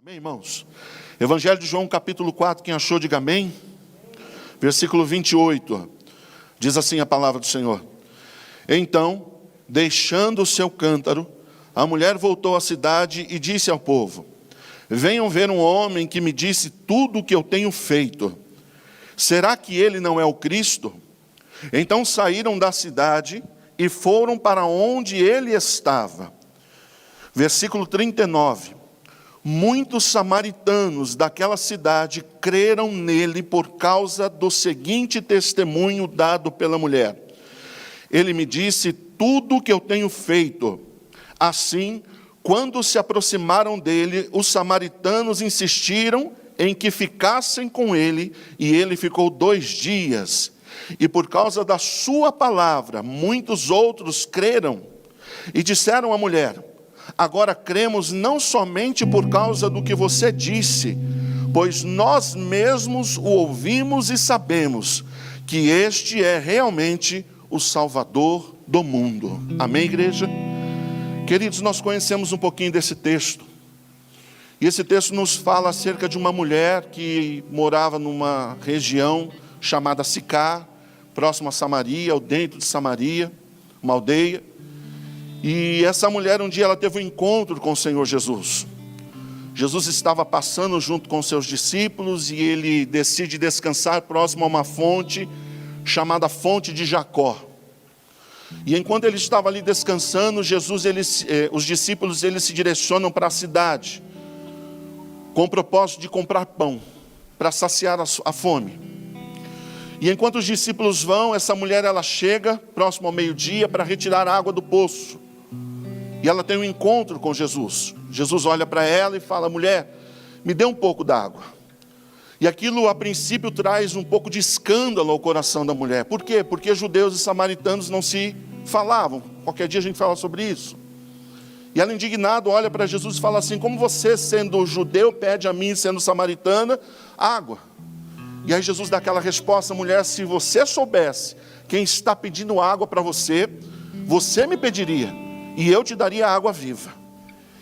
Amém, irmãos? Evangelho de João, capítulo 4, quem achou, diga amém. Versículo 28, diz assim a palavra do Senhor. Então, deixando o seu cântaro, a mulher voltou à cidade e disse ao povo: venham ver um homem que me disse tudo o que eu tenho feito. Será que ele não é o Cristo? Então saíram da cidade e foram para onde ele estava. Versículo 39. Muitos samaritanos daquela cidade creram nele por causa do seguinte testemunho dado pela mulher. Ele me disse tudo o que eu tenho feito. Assim, quando se aproximaram dele, os samaritanos insistiram em que ficassem com ele, e ele ficou 2 dias. E por causa da sua palavra, muitos outros creram e disseram à mulher: agora cremos não somente por causa do que você disse, pois nós mesmos o ouvimos e sabemos que este é realmente o Salvador do mundo. Amém, igreja? Queridos, nós conhecemos um pouquinho desse texto. E esse texto nos fala acerca de uma mulher que morava numa região chamada Sicar, próximo a Samaria, ou dentro de Samaria, uma aldeia. E essa mulher, um dia, ela teve um encontro com o Senhor Jesus. Jesus estava passando junto com seus discípulos e ele decide descansar próximo a uma fonte chamada Fonte de Jacó. E enquanto ele estava ali descansando, os discípulos eles se direcionam para a cidade, com o propósito de comprar pão, para saciar a fome. E enquanto os discípulos vão, essa mulher ela chega próximo ao meio-dia para retirar a água do poço. E ela tem um encontro com Jesus. Jesus olha para ela e fala: mulher, me dê um pouco d'água. E aquilo a princípio traz um pouco de escândalo ao coração da mulher. Por quê? Porque judeus e samaritanos não se falavam. Qualquer dia a gente fala sobre isso. E ela, indignada, olha para Jesus e fala assim: como você, sendo judeu, pede a mim, sendo samaritana, água? E aí Jesus dá aquela resposta: mulher, se você soubesse quem está pedindo água para você, você me pediria, e eu te daria água viva.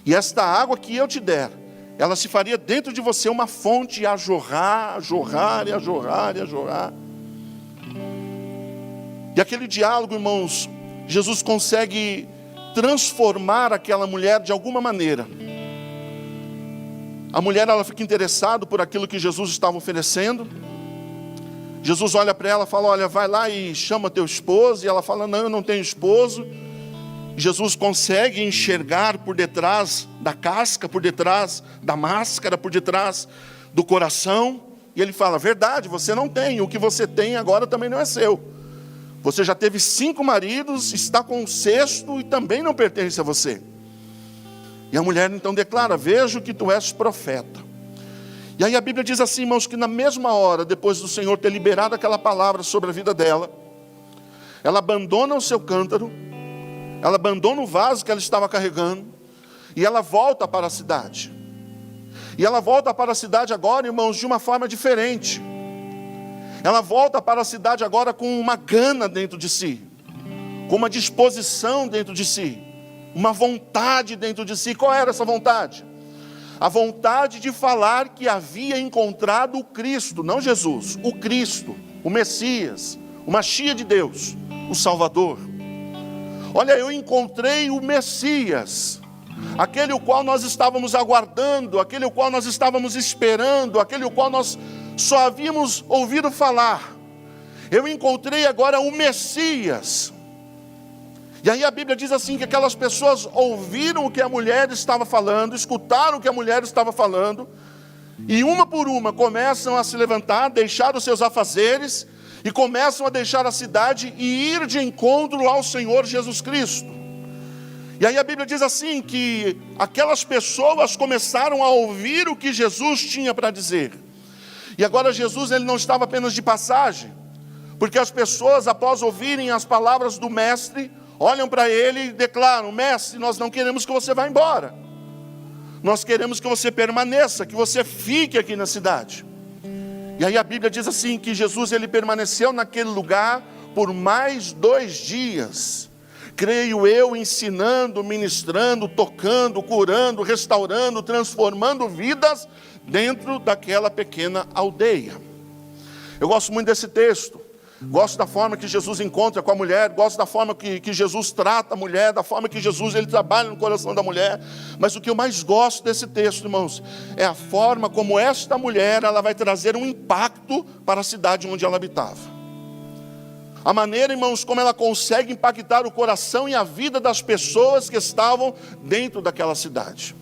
E esta água que eu te der, ela se faria dentro de você uma fonte a jorrar, a jorrar, e a jorrar, e a jorrar. E aquele diálogo, irmãos, Jesus consegue transformar aquela mulher de alguma maneira. A mulher, ela fica interessada por aquilo que Jesus estava oferecendo. Jesus olha para ela e fala: olha, vai lá e chama teu esposo. E ela fala: não, eu não tenho esposo. Jesus consegue enxergar por detrás da casca, por detrás da máscara, por detrás do coração. E ele fala: verdade, você não tem. O que você tem agora também não é seu. Você já teve 5 maridos, está com o 6º e também não pertence a você. E a mulher então declara: vejo que tu és profeta. E aí a Bíblia diz assim, irmãos, que na mesma hora, depois do Senhor ter liberado aquela palavra sobre a vida dela, ela abandona o seu cântaro, ela abandona o vaso que ela estava carregando, e ela volta para a cidade. E ela volta para a cidade agora, irmãos, de uma forma diferente. Ela volta para a cidade agora com uma gana dentro de si, com uma disposição dentro de si, uma vontade dentro de si. Qual era essa vontade? A vontade de falar que havia encontrado o Cristo, não Jesus, o Cristo, o Messias, o Machia de Deus, o Salvador. Olha, eu encontrei o Messias, aquele o qual nós estávamos aguardando, aquele o qual nós estávamos esperando, aquele o qual nós só havíamos ouvido falar. Eu encontrei agora o Messias. E aí a Bíblia diz assim, que aquelas pessoas ouviram o que a mulher estava falando, escutaram o que a mulher estava falando, e uma por uma começam a se levantar, deixar os seus afazeres, e começam a deixar a cidade e ir de encontro ao Senhor Jesus Cristo. E aí a Bíblia diz assim, que aquelas pessoas começaram a ouvir o que Jesus tinha para dizer. E agora Jesus, ele não estava apenas de passagem, porque as pessoas, após ouvirem as palavras do mestre, olham para ele e declaram: mestre, nós não queremos que você vá embora, nós queremos que você permaneça, que você fique aqui na cidade. E aí a Bíblia diz assim, que Jesus ele permaneceu naquele lugar por mais 2 dias. creio eu, ensinando, ministrando, tocando, curando, restaurando, transformando vidas dentro daquela pequena aldeia. Eu gosto muito desse texto. Gosto da forma que Jesus encontra com a mulher, gosto da forma que Jesus trata a mulher, da forma que Jesus ele trabalha no coração da mulher. Mas o que eu mais gosto desse texto, irmãos, é a forma como esta mulher ela vai trazer um impacto para a cidade onde ela habitava. A maneira, irmãos, como ela consegue impactar o coração e a vida das pessoas que estavam dentro daquela cidade.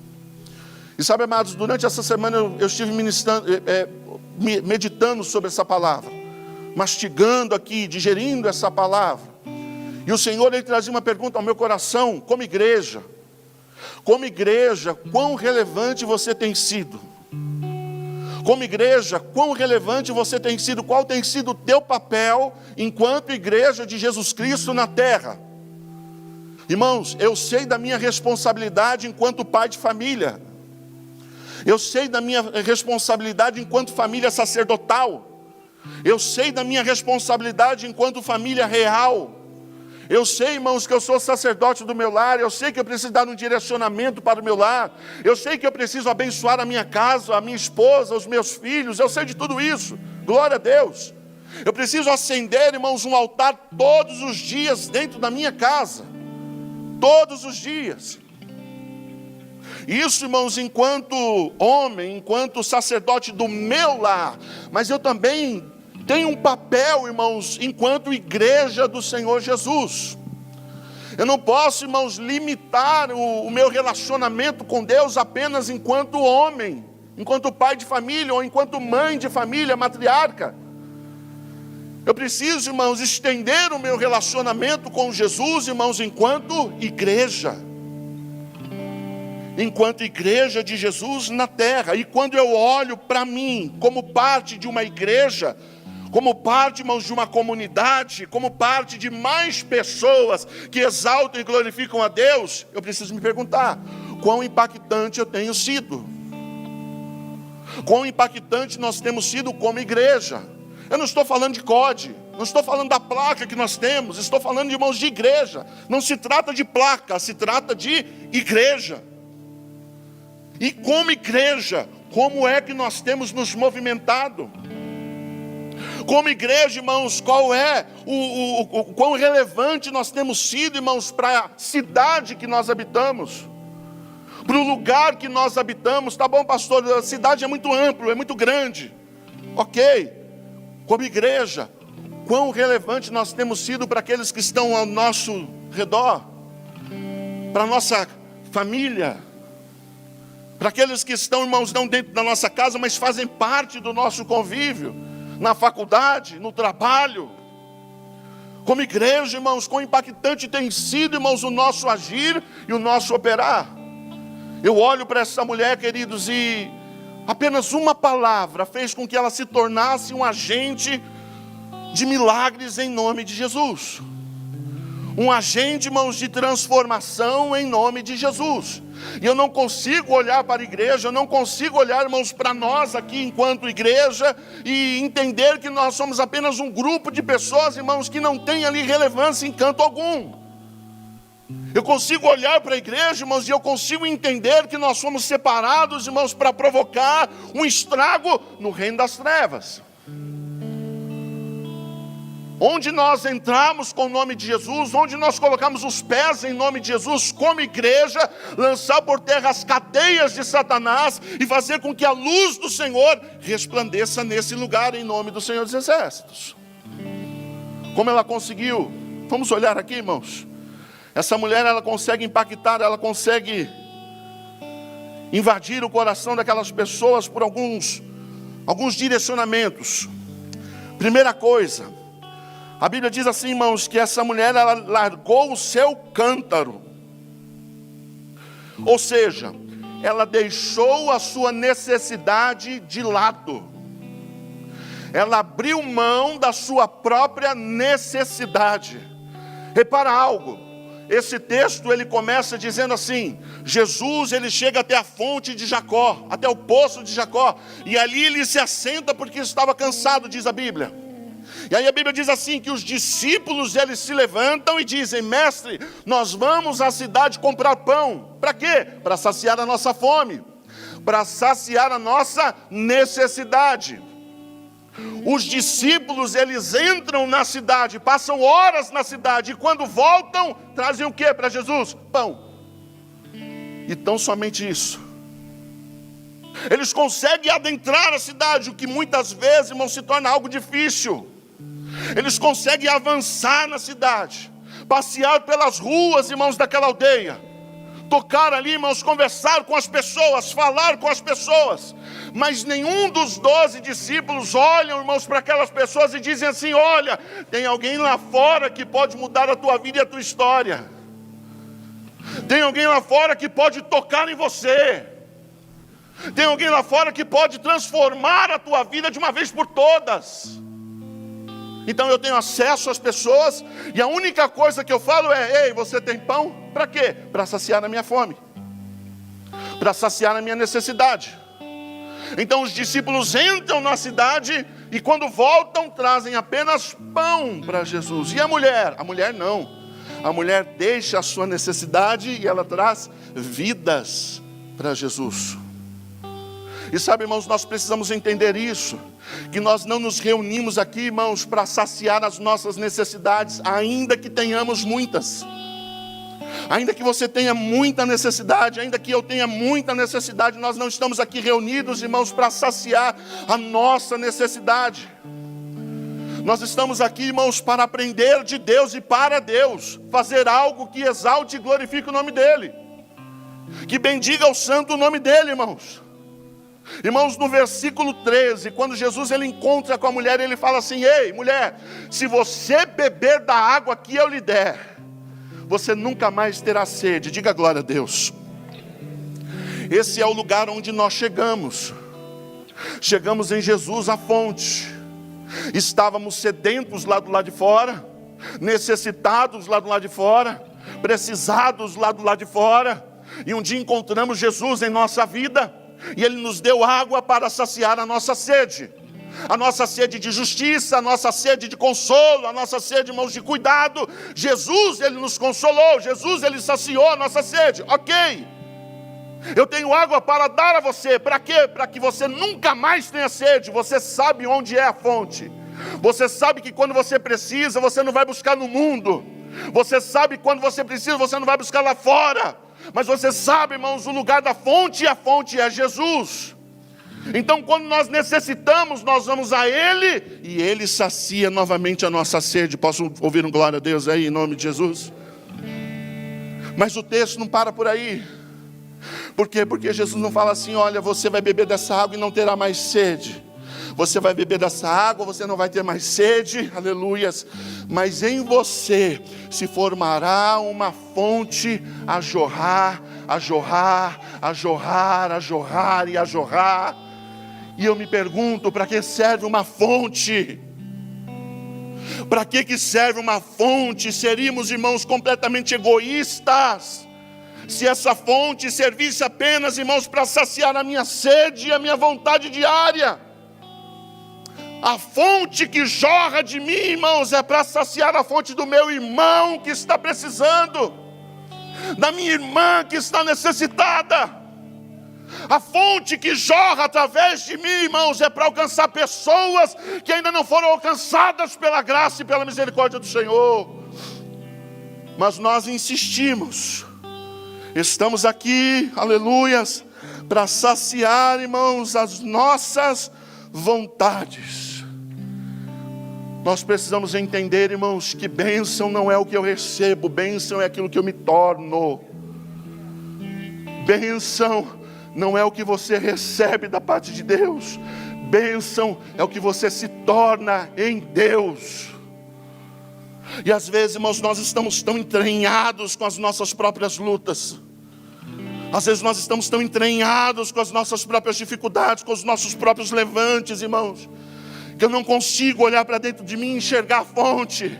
E sabe, amados, durante essa semana eu estive meditando sobre essa palavra, mastigando aqui, digerindo essa palavra. E o Senhor, ele trazia uma pergunta ao meu coração, como igreja, quão relevante você tem sido? Como igreja, quão relevante você tem sido? Qual tem sido o teu papel enquanto igreja de Jesus Cristo na terra? Irmãos, eu sei da minha responsabilidade enquanto pai de família. Eu sei da minha responsabilidade enquanto família sacerdotal. Eu sei da minha responsabilidade enquanto família real. Eu sei, irmãos, que eu sou sacerdote do meu lar. Eu sei que eu preciso dar um direcionamento para o meu lar. Eu sei que eu preciso abençoar a minha casa, a minha esposa, os meus filhos. Eu sei de tudo isso, glória a Deus. Eu preciso acender, irmãos, um altar todos os dias dentro da minha casa. Todos os dias. Isso, irmãos, enquanto homem, enquanto sacerdote do meu lar. Mas eu também tenho um papel, irmãos, enquanto igreja do Senhor Jesus. Eu não posso, irmãos, limitar o meu relacionamento com Deus apenas enquanto homem, enquanto pai de família ou enquanto mãe de família, matriarca. Eu preciso, irmãos, estender o meu relacionamento com Jesus, irmãos, enquanto igreja. Enquanto igreja de Jesus na terra. E quando eu olho para mim como parte de uma igreja, como parte, irmãos, de uma comunidade, como parte de mais pessoas que exaltam e glorificam a Deus, eu preciso me perguntar, quão impactante eu tenho sido? Quão impactante nós temos sido como igreja? Eu não estou falando de COD, não estou falando da placa que nós temos, estou falando de, irmãos, de igreja. Não se trata de placa, se trata de igreja. E como igreja, como é que nós temos nos movimentado? Como igreja, irmãos, qual é quão relevante nós temos sido, irmãos, para a cidade que nós habitamos? Para o lugar que nós habitamos. Tá bom, pastor, a cidade é muito ampla, é muito grande. Ok. Como igreja, quão relevante nós temos sido para aqueles que estão ao nosso redor? Para a nossa família? Para aqueles que estão, irmãos, não dentro da nossa casa, mas fazem parte do nosso convívio, na faculdade, no trabalho. Como igreja, irmãos, quão impactante tem sido, irmãos, o nosso agir e o nosso operar. Eu olho para essa mulher, queridos, e apenas uma palavra fez com que ela se tornasse um agente de milagres em nome de Jesus. Um agente, irmãos, de transformação em nome de Jesus. E eu não consigo olhar para a igreja, eu não consigo olhar, irmãos, para nós aqui enquanto igreja e entender que nós somos apenas um grupo de pessoas, irmãos, que não tem ali relevância em canto algum. Eu consigo olhar para a igreja, irmãos, e eu consigo entender que nós somos separados, irmãos, para provocar um estrago no reino das trevas. Onde nós entramos com o nome de Jesus, onde nós colocamos os pés em nome de Jesus, como igreja, lançar por terra as cadeias de Satanás e fazer com que a luz do Senhor resplandeça nesse lugar em nome do Senhor dos Exércitos. Como ela conseguiu? Vamos olhar aqui, irmãos. Essa mulher, ela consegue impactar, ela consegue invadir o coração daquelas pessoas por alguns direcionamentos. Primeira coisa, a Bíblia diz assim, irmãos, que essa mulher, ela largou o seu cântaro. Ou seja, ela deixou a sua necessidade de lado. Ela abriu mão da sua própria necessidade. Repara algo, esse texto ele começa dizendo assim, Jesus ele chega até a fonte de Jacó, até o poço de Jacó, e ali ele se assenta porque estava cansado, diz a Bíblia. E aí a Bíblia diz assim, que os discípulos, eles se levantam e dizem: mestre, nós vamos à cidade comprar pão. Para quê? Para saciar a nossa fome, para saciar a nossa necessidade. Os discípulos, eles entram na cidade, passam horas na cidade, e quando voltam, trazem o que para Jesus? Pão. E tão somente isso. Eles conseguem adentrar a cidade, o que muitas vezes, irmãos, se torna algo difícil. Eles conseguem avançar na cidade, passear pelas ruas, irmãos, daquela aldeia, tocar ali, irmãos, conversar com as pessoas, falar com as pessoas. Mas nenhum dos 12 discípulos olham, irmãos, para aquelas pessoas e dizem assim: olha, tem alguém lá fora que pode mudar a tua vida e a tua história. Tem alguém lá fora que pode tocar em você. Tem alguém lá fora que pode transformar a tua vida de uma vez por todas. Então eu tenho acesso às pessoas, e a única coisa que eu falo é: ei, você tem pão? Para quê? Para saciar a minha fome, para saciar a minha necessidade. Então os discípulos entram na cidade, e quando voltam, trazem apenas pão para Jesus. E a mulher? A mulher não. A mulher deixa a sua necessidade e ela traz vidas para Jesus. E sabe, irmãos, nós precisamos entender isso, que nós não nos reunimos aqui, irmãos, para saciar as nossas necessidades, ainda que tenhamos muitas. Ainda que você tenha muita necessidade, ainda que eu tenha muita necessidade, nós não estamos aqui reunidos, irmãos, para saciar a nossa necessidade. Nós estamos aqui, irmãos, para aprender de Deus e para Deus, fazer algo que exalte e glorifique o nome dEle, que bendiga o santo nome dEle, irmãos. Irmãos, no versículo 13, quando Jesus ele encontra com a mulher, ele fala assim: ei, mulher, se você beber da água que eu lhe der, você nunca mais terá sede. Diga glória a Deus. Esse é o lugar onde nós chegamos. Chegamos em Jesus, a fonte. Estávamos sedentos lá do lado de fora, necessitados lá do lado de fora, precisados lá do lado de fora, e um dia encontramos Jesus em nossa vida, e Ele nos deu água para saciar a nossa sede de justiça, a nossa sede de consolo, a nossa sede, irmãos, de cuidado. Jesus, Ele nos consolou, Jesus, Ele saciou a nossa sede. Ok, eu tenho água para dar a você. Para quê? Para que você nunca mais tenha sede. Você sabe onde é a fonte. Você sabe que quando você precisa, você não vai buscar no mundo. Você sabe que quando você precisa, você não vai buscar lá fora. Mas você sabe, irmãos, o lugar da fonte, e a fonte é Jesus. Então quando nós necessitamos, nós vamos a Ele, e Ele sacia novamente a nossa sede. Posso ouvir um glória a Deus aí, em nome de Jesus? Mas o texto não para por aí. Por quê? Porque Jesus não fala assim: olha, você vai beber dessa água e não terá mais sede. Você vai beber dessa água, você não vai ter mais sede, aleluias. Mas em você se formará uma fonte a jorrar, a jorrar, a jorrar, a jorrar e a jorrar. E eu me pergunto, para que serve uma fonte? Para que serve uma fonte? Seríamos, irmãos, completamente egoístas se essa fonte servisse apenas, irmãos, para saciar a minha sede e a minha vontade diária. A fonte que jorra de mim, irmãos, é para saciar a fonte do meu irmão que está precisando, da minha irmã que está necessitada. A fonte que jorra através de mim, irmãos, é para alcançar pessoas que ainda não foram alcançadas pela graça e pela misericórdia do Senhor. Mas nós insistimos. Estamos aqui, aleluias, para saciar, irmãos, as nossas vontades. Nós precisamos entender, irmãos, que bênção não é o que eu recebo, bênção é aquilo que eu me torno. Bênção não é o que você recebe da parte de Deus, bênção é o que você se torna em Deus. E às vezes, irmãos, nós estamos tão entranhados com as nossas próprias lutas. Às vezes nós estamos tão entranhados com as nossas próprias dificuldades, com os nossos próprios levantes, irmãos, que eu não consigo olhar para dentro de mim e enxergar a fonte.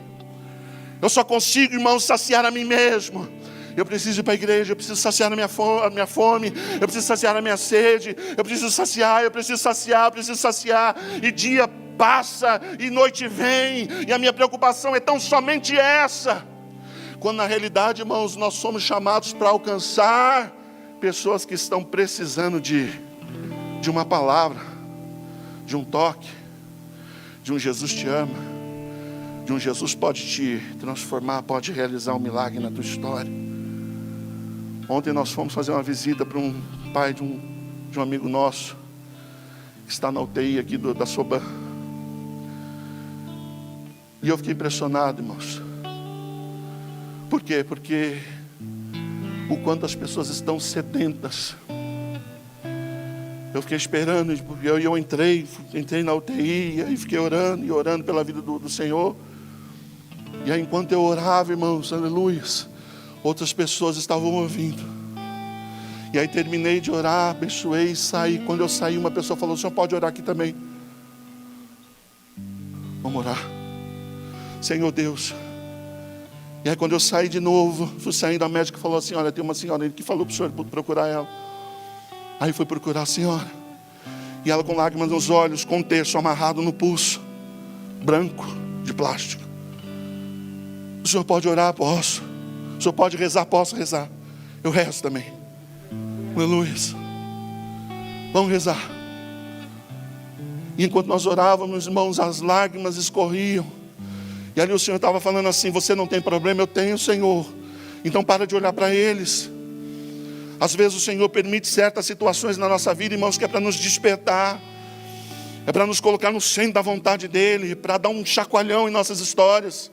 Eu só consigo, irmãos, saciar a mim mesmo. Eu preciso ir para a igreja, eu preciso saciar a minha fome, eu preciso saciar a minha sede, eu preciso saciar. E dia passa e noite vem, e a minha preocupação é tão somente essa. Quando na realidade, irmãos, nós somos chamados para alcançar pessoas que estão precisando de uma palavra, de um toque, de um Jesus te ama, de um Jesus pode te transformar, pode realizar um milagre na tua história. Ontem nós fomos fazer uma visita para um pai de um amigo nosso, que está na UTI aqui da Soban. E eu fiquei impressionado, irmãos. Por quê? Porque o quanto as pessoas estão sedentas. Eu fiquei esperando, eu entrei na UTI, e fiquei orando e orando pela vida do Senhor. E aí enquanto eu orava, irmãos, aleluias, outras pessoas estavam ouvindo. E aí terminei de orar, abençoei e saí. Quando eu saí, uma pessoa falou: o senhor pode orar aqui também? Vamos orar. Senhor Deus. E aí quando eu saí de novo, fui saindo, a médica falou assim: olha, tem uma senhora aí que falou para o senhor procurar ela. Aí fui procurar a senhora. E ela com lágrimas nos olhos, com um terço amarrado no pulso, branco, de plástico. O senhor pode orar? Posso. O senhor pode rezar? Posso rezar. Eu rezo também. Aleluia. Vamos rezar. E enquanto nós orávamos, irmãos, as lágrimas escorriam. E ali o Senhor estava falando assim: você não tem problema? Eu tenho, Senhor. Então para de olhar para eles. Às vezes o Senhor permite certas situações na nossa vida, irmãos, que é para nos despertar, é para nos colocar no centro da vontade dEle, para dar um chacoalhão em nossas histórias.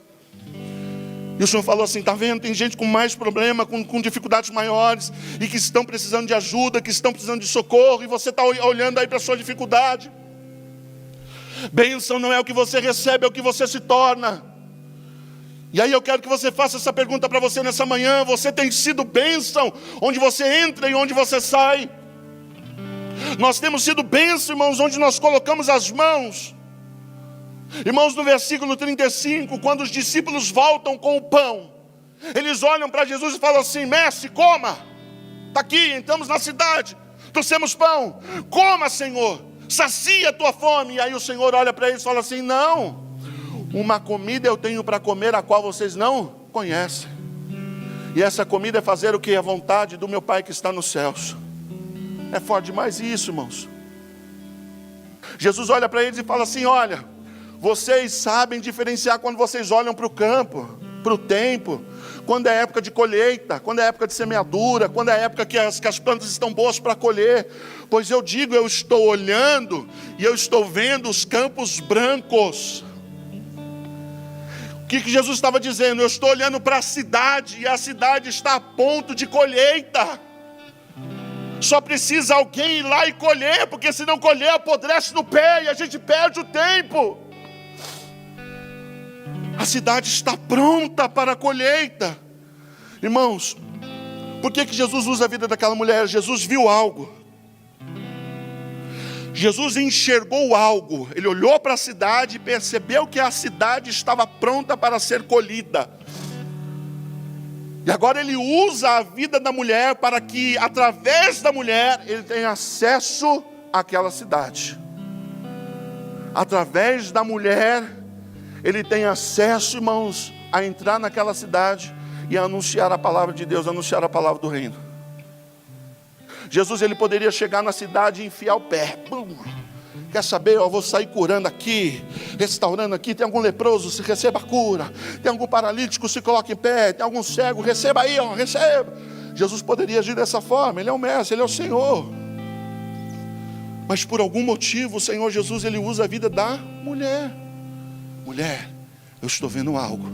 E o Senhor falou assim: está vendo, tem gente com mais problema, com dificuldades maiores, e que estão precisando de ajuda, que estão precisando de socorro, e você está olhando aí para a sua dificuldade. Bênção não é o que você recebe, é o que você se torna. E aí eu quero que você faça essa pergunta para você nessa manhã: você tem sido bênção onde você entra e onde você sai? Nós temos sido bênção, irmãos, onde nós colocamos as mãos. Irmãos, no versículo 35, quando os discípulos voltam com o pão, eles olham para Jesus e falam assim: mestre, coma, está aqui, entramos na cidade, trouxemos pão, coma, Senhor, sacia a tua fome. E aí o Senhor olha para eles e fala assim: não, uma comida eu tenho para comer a qual vocês não conhecem. E essa comida é fazer o que? A vontade do meu Pai que está nos céus. É forte demais isso, irmãos. Jesus olha para eles e fala assim: olha, vocês sabem diferenciar quando vocês olham para o campo, para o tempo, quando é época de colheita, quando é época de semeadura, quando é época que as plantas estão boas para colher. Pois eu digo, eu estou olhando e eu estou vendo os campos brancos. O que Jesus estava dizendo? Eu estou olhando para a cidade, e a cidade está a ponto de colheita. Só precisa alguém ir lá e colher, porque se não colher, apodrece no pé e a gente perde o tempo. A cidade está pronta para a colheita. Irmãos, por que Jesus usa a vida daquela mulher? Jesus viu algo. Jesus enxergou algo. Ele olhou para a cidade e percebeu que a cidade estava pronta para ser colhida. E agora ele usa a vida da mulher para que, através da mulher, ele tenha acesso àquela cidade. Através da mulher, ele tem acesso, irmãos, a entrar naquela cidade e a anunciar a palavra de Deus, anunciar a palavra do reino. Jesus, ele poderia chegar na cidade e enfiar o pé. Quer saber, eu vou sair curando aqui, restaurando aqui. Tem algum leproso, se receba a cura. Tem algum paralítico, se coloque em pé. Tem algum cego, receba aí, receba. Jesus poderia agir dessa forma. Ele é o mestre, ele é o Senhor. Mas por algum motivo, o Senhor Jesus, ele usa a vida da mulher. Mulher, eu estou vendo algo.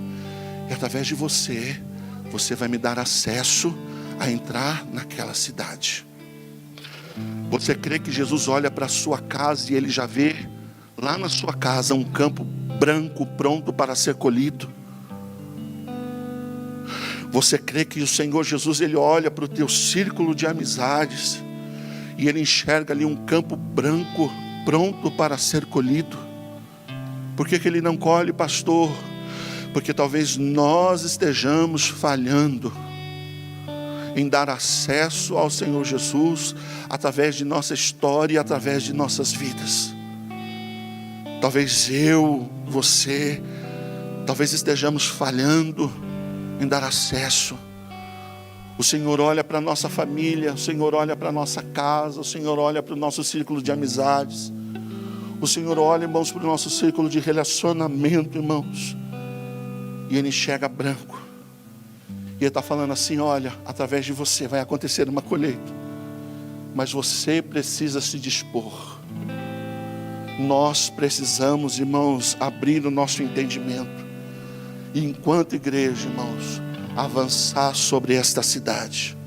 E através de você, você vai me dar acesso a entrar naquela cidade. Você crê que Jesus olha para a sua casa e ele já vê lá na sua casa um campo branco pronto para ser colhido? Você crê que o Senhor Jesus, ele olha para o teu círculo de amizades e ele enxerga ali um campo branco pronto para ser colhido? Por que ele não colhe, pastor? Porque talvez nós estejamos falhando em dar acesso ao Senhor Jesus através de nossa história e através de nossas vidas. Talvez eu, você, talvez estejamos falhando em dar acesso. O Senhor olha para a nossa família, o Senhor olha para a nossa casa, o Senhor olha para o nosso círculo de amizades. O Senhor olha, irmãos, para o nosso círculo de relacionamento, irmãos. E Ele enxerga branco. E Ele está falando assim, olha, através de você vai acontecer uma colheita. Mas você precisa se dispor. Nós precisamos, irmãos, abrir o nosso entendimento. E enquanto igreja, irmãos, avançar sobre esta cidade.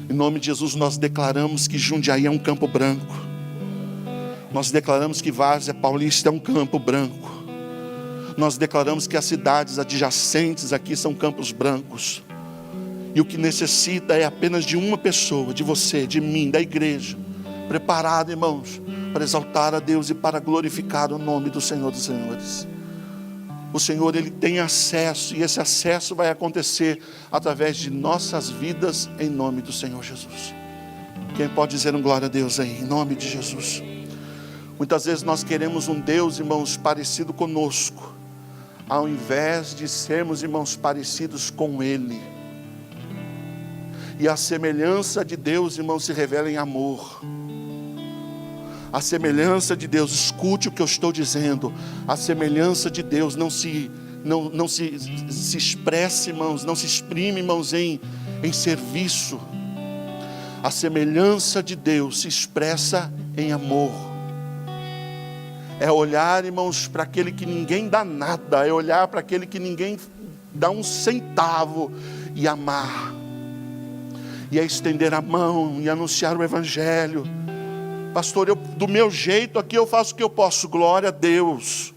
Em nome de Jesus, nós declaramos que Jundiaí é um campo branco. Nós declaramos que Várzea Paulista é um campo branco. Nós declaramos que as cidades adjacentes aqui são campos brancos. E o que necessita é apenas de uma pessoa, de você, de mim, da igreja, preparada, irmãos, para exaltar a Deus e para glorificar o nome do Senhor dos Senhores. O Senhor, Ele tem acesso, e esse acesso vai acontecer através de nossas vidas, em nome do Senhor Jesus. Quem pode dizer um glória a Deus aí, em nome de Jesus? Muitas vezes nós queremos um Deus, irmãos, parecido conosco, ao invés de sermos, irmãos, parecidos com Ele. E a semelhança de Deus, irmãos, se revela em amor. A semelhança de Deus, escute o que eu estou dizendo, a semelhança de Deus não se expressa, irmãos, não se exprime, irmãos, em serviço. A semelhança de Deus se expressa em amor. É olhar, irmãos, para aquele que ninguém dá nada, é olhar para aquele que ninguém dá um centavo e amar. E é estender a mão e anunciar o Evangelho. Pastor, do meu jeito aqui eu faço o que eu posso. Glória a Deus.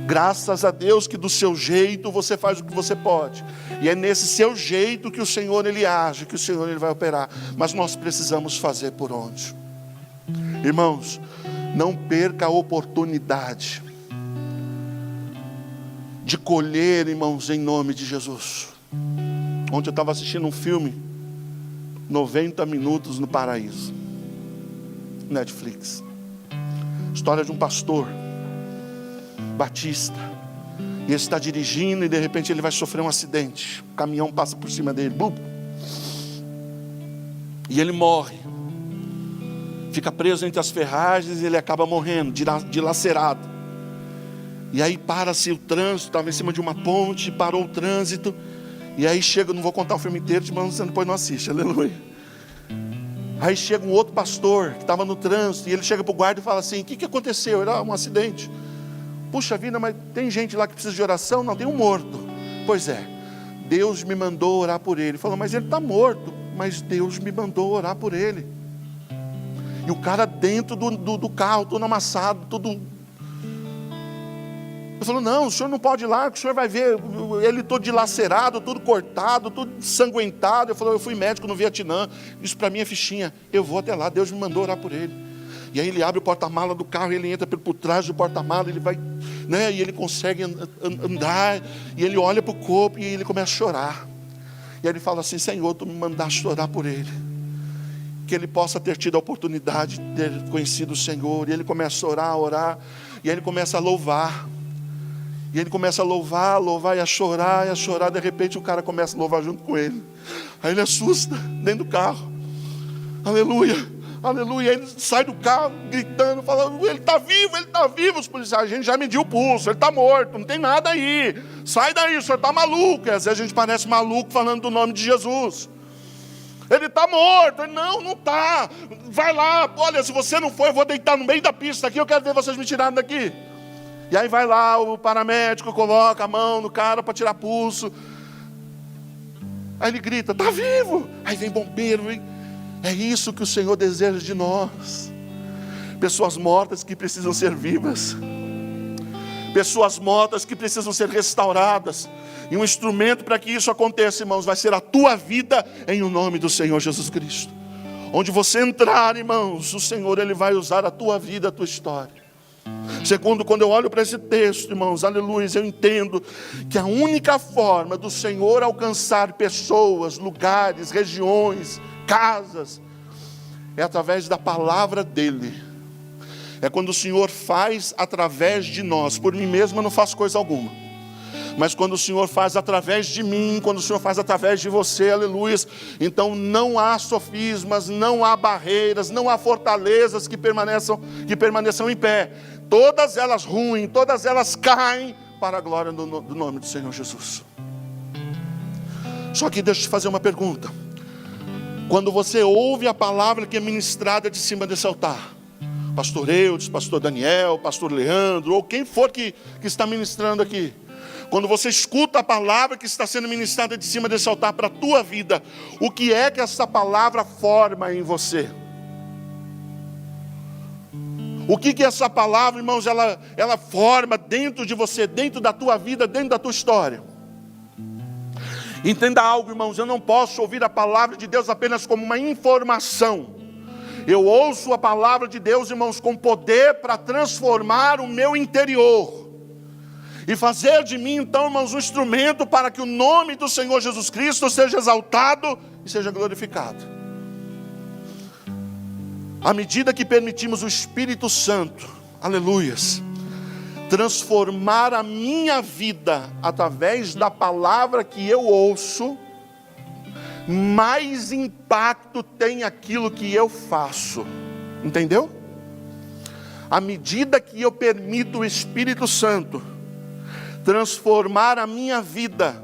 Graças a Deus que do seu jeito você faz o que você pode. E é nesse seu jeito que o Senhor, Ele age, que o Senhor, Ele vai operar. Mas nós precisamos fazer por onde? Irmãos, não perca a oportunidade de colher, irmãos, em nome de Jesus. Ontem eu estava assistindo um filme, 90 Minutos no Paraíso, Netflix. História de um pastor batista. E ele está dirigindo e de repente ele vai sofrer um acidente. O caminhão passa por cima dele. Bum! E ele morre. Fica preso entre as ferragens e ele acaba morrendo, dilacerado. E aí para-se o trânsito, estava em cima de uma ponte, parou o trânsito. E aí chega, não vou contar o filme inteiro, mas você depois não assiste, aleluia. Aí chega um outro pastor que estava no trânsito, e ele chega para o guarda e fala assim: o que aconteceu? Era um acidente. Puxa vida, mas tem gente lá que precisa de oração? Não, tem um morto. Pois é, Deus me mandou orar por ele. Ele falou: mas ele está morto. Mas Deus me mandou orar por ele. E o cara dentro do carro, todo amassado, tudo. Ele falou: não, o senhor não pode ir lá, que o senhor vai ver ele todo dilacerado, tudo cortado, tudo ensanguentado. Eu falei: eu fui médico no Vietnã, isso para mim é fichinha, eu vou até lá, Deus me mandou orar por ele. E aí ele abre o porta-mala do carro, ele entra por trás do porta-mala, ele vai, né, e ele consegue andar, e ele olha para o corpo e ele começa a chorar. E aí ele fala assim: Senhor, tu me mandaste orar por ele, que ele possa ter tido a oportunidade de ter conhecido o Senhor. E ele começa a orar, e aí ele começa a louvar. E ele começa a louvar e a chorar, de repente o cara começa a louvar junto com ele. Aí ele assusta, dentro do carro. Aleluia, aleluia. Aí ele sai do carro, gritando, falando: ele está vivo, os policiais: a gente já mediu o pulso, ele está morto, não tem nada aí. Sai daí, o senhor está maluco. E às vezes a gente parece maluco falando do nome de Jesus. Ele está morto. Ele: não está. Vai lá, olha, se você não for, eu vou deitar no meio da pista aqui, eu quero ver vocês me tirarem daqui. E aí vai lá o paramédico, coloca a mão no cara para tirar pulso. Aí ele grita: está vivo. Aí vem bombeiro, hein? É isso que o Senhor deseja de nós. Pessoas mortas que precisam ser vivas. Pessoas mortas que precisam ser restauradas. E um instrumento para que isso aconteça, irmãos, vai ser a tua vida, em o nome do Senhor Jesus Cristo. Onde você entrar, irmãos, o Senhor, Ele vai usar a tua vida, a tua história. Segundo, quando eu olho para esse texto, irmãos, aleluia, eu entendo que a única forma do Senhor alcançar pessoas, lugares, regiões, casas, é através da palavra dEle. é quando o Senhor faz através de nós. Por mim mesmo eu não faço coisa alguma. Mas quando o Senhor faz através de mim, quando o Senhor faz através de você, aleluia, então não há sofismas, não há barreiras, não há fortalezas que permaneçam em pé. Todas elas ruem, todas elas caem para a glória do nome do Senhor Jesus. Só que deixa eu te fazer uma pergunta. Quando você ouve a palavra que é ministrada de cima desse altar, pastor Eudes, pastor Daniel, pastor Leandro, ou quem for que está ministrando aqui, quando você escuta a palavra que está sendo ministrada de cima desse altar para a tua vida, o que é que essa palavra forma em você? O que essa palavra, irmãos, ela forma dentro de você, dentro da tua vida, dentro da tua história? Entenda algo, irmãos, eu não posso ouvir a palavra de Deus apenas como uma informação. Eu ouço a palavra de Deus, irmãos, com poder para transformar o meu interior. E fazer de mim, então, irmãos, um instrumento para que o nome do Senhor Jesus Cristo seja exaltado e seja glorificado. À medida que permitimos o Espírito Santo, aleluias, transformar a minha vida através da palavra que eu ouço, mais impacto tem aquilo que eu faço. Entendeu? À medida que eu permito o Espírito Santo transformar a minha vida,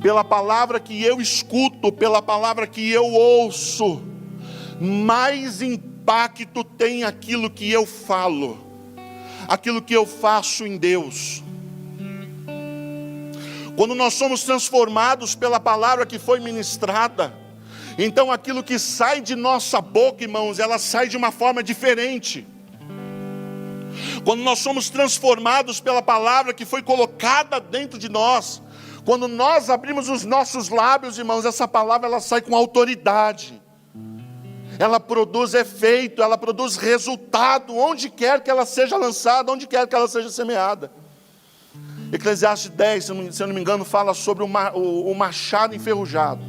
pela palavra que eu escuto, pela palavra que eu ouço, mais impacto tem aquilo que eu falo, aquilo que eu faço em Deus. Quando nós somos transformados pela palavra que foi ministrada, então aquilo que sai de nossa boca, irmãos, ela sai de uma forma diferente. Quando nós somos transformados pela palavra que foi colocada dentro de nós, quando nós abrimos os nossos lábios, irmãos, essa palavra ela sai com autoridade. Ela produz efeito, ela produz resultado, onde quer que ela seja lançada, onde quer que ela seja semeada. Eclesiastes 10, se eu não me engano, fala sobre o machado enferrujado.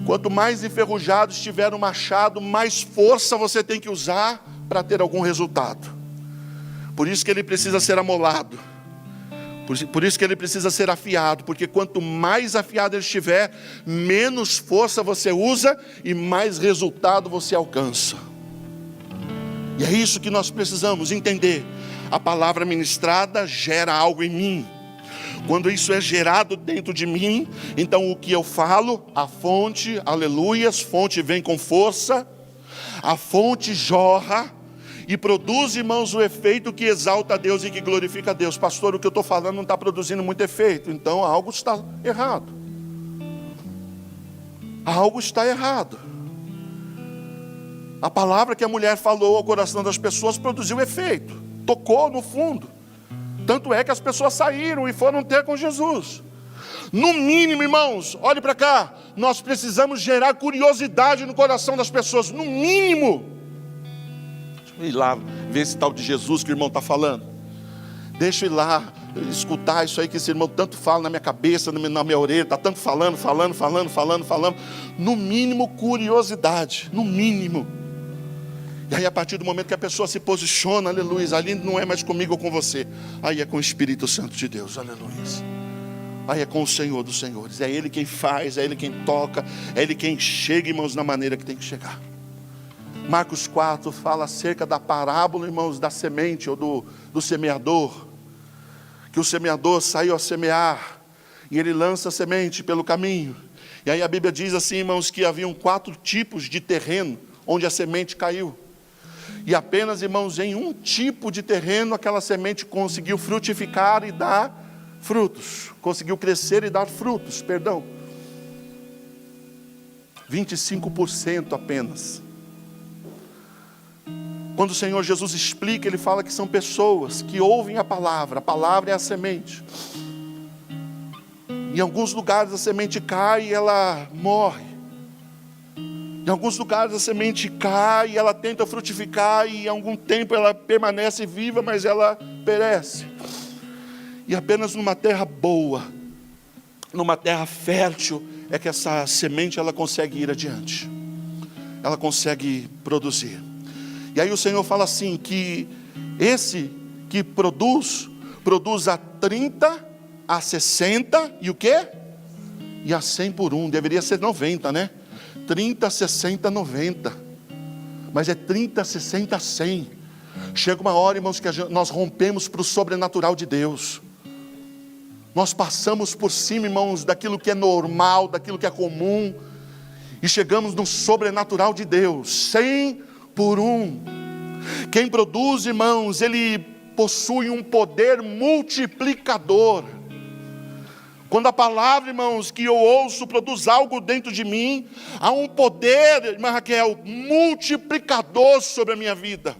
Quanto mais enferrujado estiver o machado, mais força você tem que usar para ter algum resultado. Por isso que ele precisa ser amolado. Por isso que ele precisa ser afiado. Porque quanto mais afiado ele estiver, menos força você usa e mais resultado você alcança. E é isso que nós precisamos entender. A palavra ministrada gera algo em mim. Quando isso é gerado dentro de mim, então o que eu falo, a fonte, aleluias, fonte vem com força, a fonte jorra e produz, irmãos, o efeito que exalta a Deus e que glorifica a Deus. Pastor, o que eu estou falando não está produzindo muito efeito, então algo está errado. Algo está errado. A palavra que a mulher falou ao coração das pessoas produziu efeito, tocou no fundo. Tanto é que as pessoas saíram e foram ter com Jesus. No mínimo, irmãos, olhe para cá, nós precisamos gerar curiosidade no coração das pessoas, no mínimo. Deixa eu ir lá ver esse tal de Jesus que o irmão está falando. Deixa eu ir lá escutar isso aí que esse irmão tanto fala na minha cabeça, na minha orelha, está tanto falando. No mínimo curiosidade, no mínimo. E aí a partir do momento que a pessoa se posiciona, aleluia, ali não é mais comigo ou com você, aí é com o Espírito Santo de Deus, aleluia. Aí é com o Senhor dos Senhores, é Ele quem faz, é Ele quem toca, é Ele quem chega, irmãos, na maneira que tem que chegar. Marcos 4 fala acerca da parábola, irmãos, da semente ou do semeador. Que o semeador saiu a semear e ele lança a semente pelo caminho. E aí a Bíblia diz assim, irmãos, que haviam 4 tipos de terreno onde a semente caiu. E apenas, irmãos, em um tipo de terreno aquela semente conseguiu frutificar e dar frutos. Conseguiu crescer e dar frutos, 25% apenas. Quando o Senhor Jesus explica, Ele fala que são pessoas que ouvem a palavra é a semente. Em alguns lugares a semente cai e ela morre. Em alguns lugares a semente cai e ela tenta frutificar e em algum tempo ela permanece viva, mas ela perece. E apenas numa terra boa, numa terra fértil, é que essa semente ela consegue ir adiante. Ela consegue produzir. E aí o Senhor fala assim, que esse que produz a 30, a 60 e o quê? E a 100 por um. Deveria ser 90, né? 30, 60, 90. Mas é 30, 60, 100. Chega uma hora, irmãos, que nós rompemos para o sobrenatural de Deus. Nós passamos por cima, irmãos, daquilo que é normal, daquilo que é comum, e chegamos no sobrenatural de Deus, 100 por um. Quem produz, irmãos, ele possui um poder multiplicador. Quando a palavra, irmãos, que eu ouço produz algo dentro de mim, há um poder, irmã Raquel, multiplicador sobre a minha vida.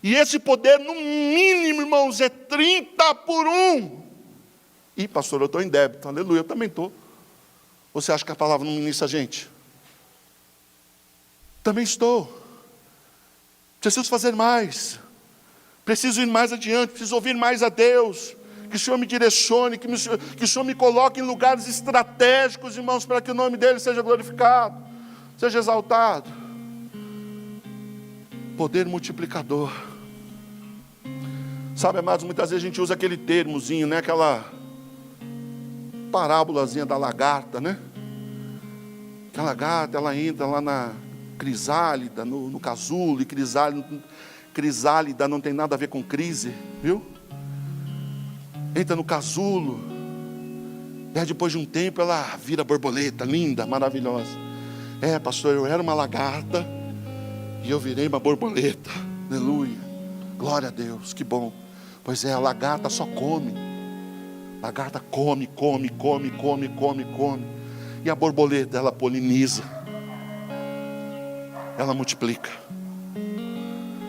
E esse poder, no mínimo, irmãos, é 30 por um. Ih, pastor, eu estou em débito. Aleluia, eu também estou. Você acha que a palavra não ministra a gente? Também estou. Preciso fazer mais. Preciso ir mais adiante. Preciso ouvir mais a Deus. Que o Senhor me direcione. Que o Senhor me coloque em lugares estratégicos, irmãos, para que o nome dEle seja glorificado, seja exaltado. Poder multiplicador. Sabe, amados, muitas vezes a gente usa aquele termozinho, né? Aquela parábolazinha da lagarta, né? Aquela lagarta, ela entra lá na crisálida, no casulo, e crisálida não tem nada a ver com crise, viu? Entra no casulo, e aí depois de um tempo ela vira borboleta, linda, maravilhosa. É, pastor, eu era uma lagarta, e eu virei uma borboleta, aleluia, glória a Deus, que bom. Pois é, a lagarta só come. A lagarta come. E a borboleta, ela poliniza. Ela multiplica.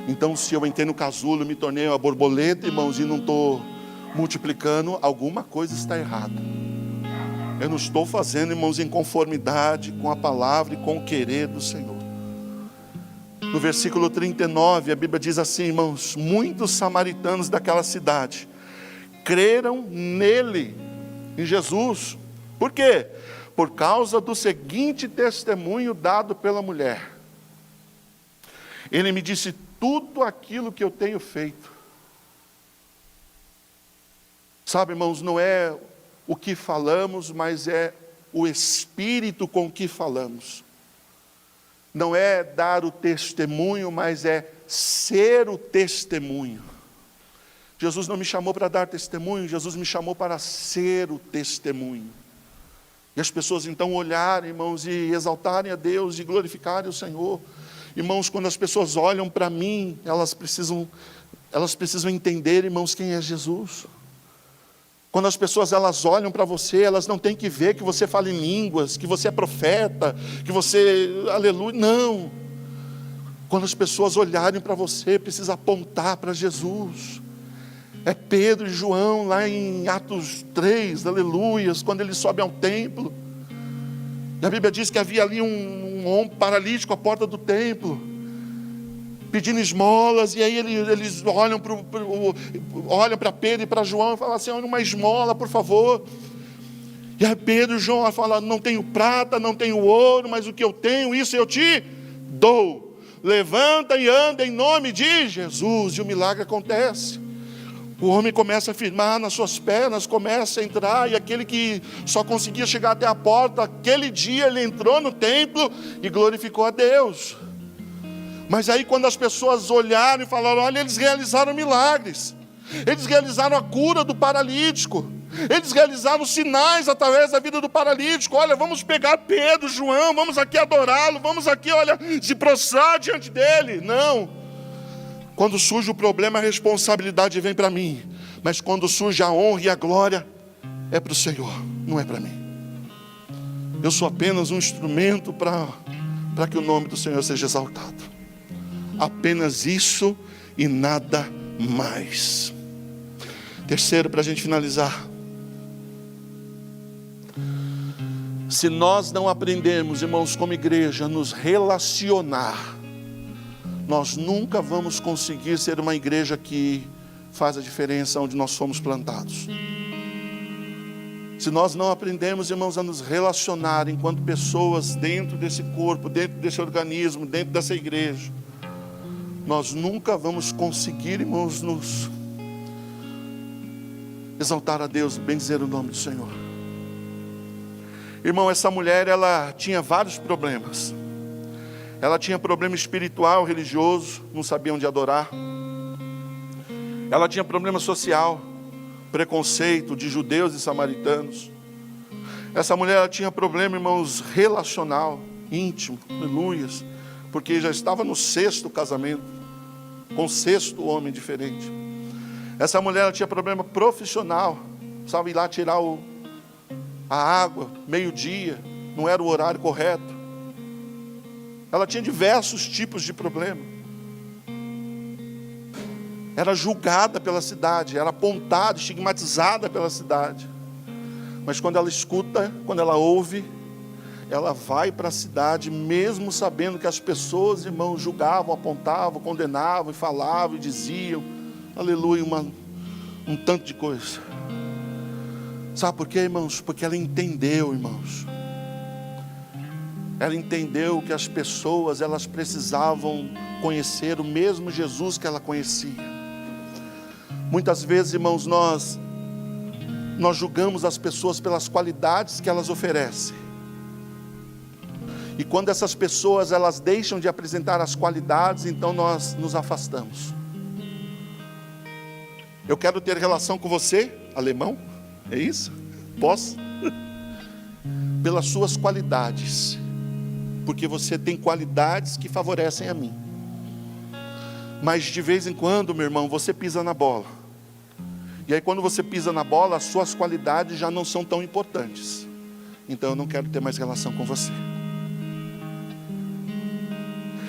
Então, se eu entrei no casulo, me tornei uma borboleta, irmãos, e não estou multiplicando, alguma coisa está errada. Eu não estou fazendo, irmãos, em conformidade com a palavra e com o querer do Senhor. No versículo 39, a Bíblia diz assim, irmãos: muitos samaritanos daquela cidade creram nele, em Jesus. Por quê? Por causa do seguinte testemunho dado pela mulher. Ele me disse tudo aquilo que eu tenho feito. Sabe, irmãos, não é o que falamos, mas é o espírito com que falamos. Não é dar o testemunho, mas é ser o testemunho. Jesus não me chamou para dar testemunho, Jesus me chamou para ser o testemunho. E as pessoas então olharem, irmãos, e exaltarem a Deus, e glorificarem o Senhor. Irmãos, quando as pessoas olham para mim, elas precisam entender, irmãos, quem é Jesus. Quando as pessoas elas olham para você, elas não têm que ver que você fala em línguas, que você é profeta, que você, aleluia, não. Quando as pessoas olharem para você, precisa apontar para Jesus. É Pedro e João lá em Atos 3, aleluias, quando eles sobem ao templo. E a Bíblia diz que havia ali um homem paralítico à porta do templo, pedindo esmolas, e aí eles olham para Pedro e para João e falam assim: olha, uma esmola, por favor. E aí Pedro e João falam: não tenho prata, não tenho ouro, mas o que eu tenho, isso eu te dou. Levanta e anda em nome de Jesus. E o milagre acontece. O homem começa a firmar nas suas pernas, começa a entrar, e aquele que só conseguia chegar até a porta, aquele dia ele entrou no templo e glorificou a Deus. Mas aí quando as pessoas olharam e falaram: olha, eles realizaram milagres, eles realizaram a cura do paralítico, eles realizaram sinais através da vida do paralítico. Olha, vamos pegar Pedro, João, vamos aqui adorá-lo, vamos aqui, olha, se prostrar diante dele. Não. Quando surge o problema, a responsabilidade vem para mim. Mas quando surge a honra e a glória, é para o Senhor, não é para mim. Eu sou apenas um instrumento para que o nome do Senhor seja exaltado. Apenas isso e nada mais. Terceiro, para a gente finalizar. Se nós não aprendermos, irmãos, como igreja, nos relacionar, nós nunca vamos conseguir ser uma igreja que faz a diferença onde nós fomos plantados. Se nós não aprendermos, irmãos, a nos relacionar enquanto pessoas dentro desse corpo, dentro desse organismo, dentro dessa igreja, nós nunca vamos conseguir, irmãos, nos exaltar a Deus, bendizer o nome do Senhor. Irmão, essa mulher, ela tinha vários problemas. Ela tinha problema espiritual, religioso, não sabia onde adorar. Ela tinha problema social, preconceito de judeus e samaritanos. Essa mulher, ela tinha problema, irmãos, relacional, íntimo, aleluias, porque já estava no 6º casamento, com o 6º homem diferente. Essa mulher, ela tinha problema profissional, precisava ir lá tirar a água, meio-dia, não era o horário correto. Ela tinha diversos tipos de problema. Era julgada pela cidade, era apontada, estigmatizada pela cidade. Mas quando ela escuta, quando ela ouve, ela vai para a cidade, mesmo sabendo que as pessoas, irmãos, julgavam, apontavam, condenavam, e falavam, e diziam, aleluia, um tanto de coisa. Sabe por quê, irmãos? Porque ela entendeu, irmãos. Ela entendeu que as pessoas, elas precisavam conhecer o mesmo Jesus que ela conhecia. Muitas vezes, irmãos, nós julgamos as pessoas pelas qualidades que elas oferecem. E quando essas pessoas, elas deixam de apresentar as qualidades, então nós nos afastamos. Eu quero ter relação com você, alemão, é isso? Posso? Pelas suas qualidades, porque você tem qualidades que favorecem a mim. Mas de vez em quando, meu irmão, você pisa na bola. E aí quando você pisa na bola, as suas qualidades já não são tão importantes. Então eu não quero ter mais relação com você.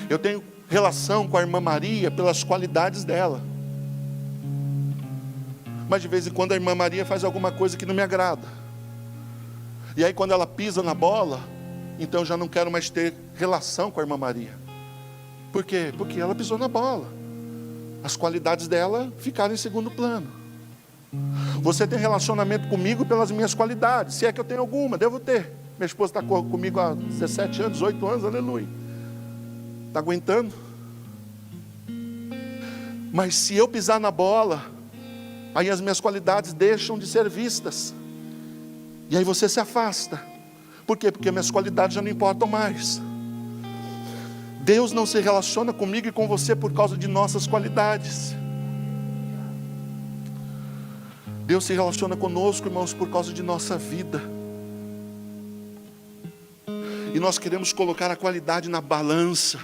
Eu tenho relação com a irmã Maria pelas qualidades dela. Mas de vez em quando a irmã Maria faz alguma coisa que não me agrada. E aí quando ela pisa na bola, então eu já não quero mais ter relação com a irmã Maria. Por quê? Porque ela pisou na bola. As qualidades dela ficaram em segundo plano. Você tem relacionamento comigo pelas minhas qualidades. Se é que eu tenho alguma, devo ter. Minha esposa está comigo há 17 anos, 18 anos, aleluia. Está aguentando? Mas se eu pisar na bola, aí as minhas qualidades deixam de ser vistas. E aí você se afasta. Por quê? Porque minhas qualidades já não importam mais. Deus não se relaciona comigo e com você por causa de nossas qualidades. Deus se relaciona conosco, irmãos, por causa de nossa vida. E nós queremos colocar a qualidade na balança.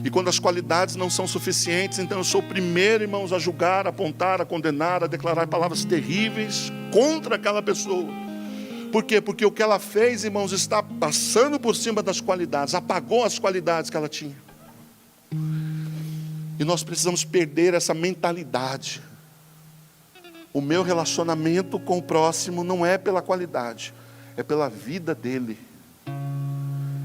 E quando as qualidades não são suficientes, então eu sou o primeiro, irmãos, a julgar, a apontar, a condenar, a declarar palavras terríveis contra aquela pessoa. Por quê? Porque o que ela fez, irmãos, está passando por cima das qualidades, apagou as qualidades que ela tinha. E nós precisamos perder essa mentalidade. O meu relacionamento com o próximo não é pela qualidade, é pela vida dele.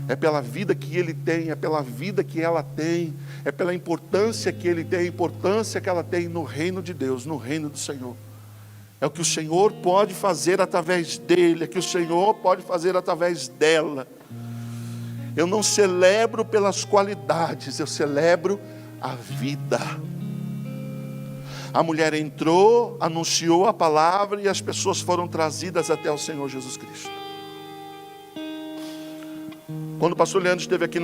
É pela vida que ele tem, é pela vida que ela tem, é pela importância que ele tem, a importância que ela tem no reino de Deus, no reino do Senhor. É o que o Senhor pode fazer através dele, é o que o Senhor pode fazer através dela. Eu não celebro pelas qualidades, eu celebro a vida. A mulher entrou, anunciou a palavra e as pessoas foram trazidas até o Senhor Jesus Cristo. Quando o pastor Leandro esteve aqui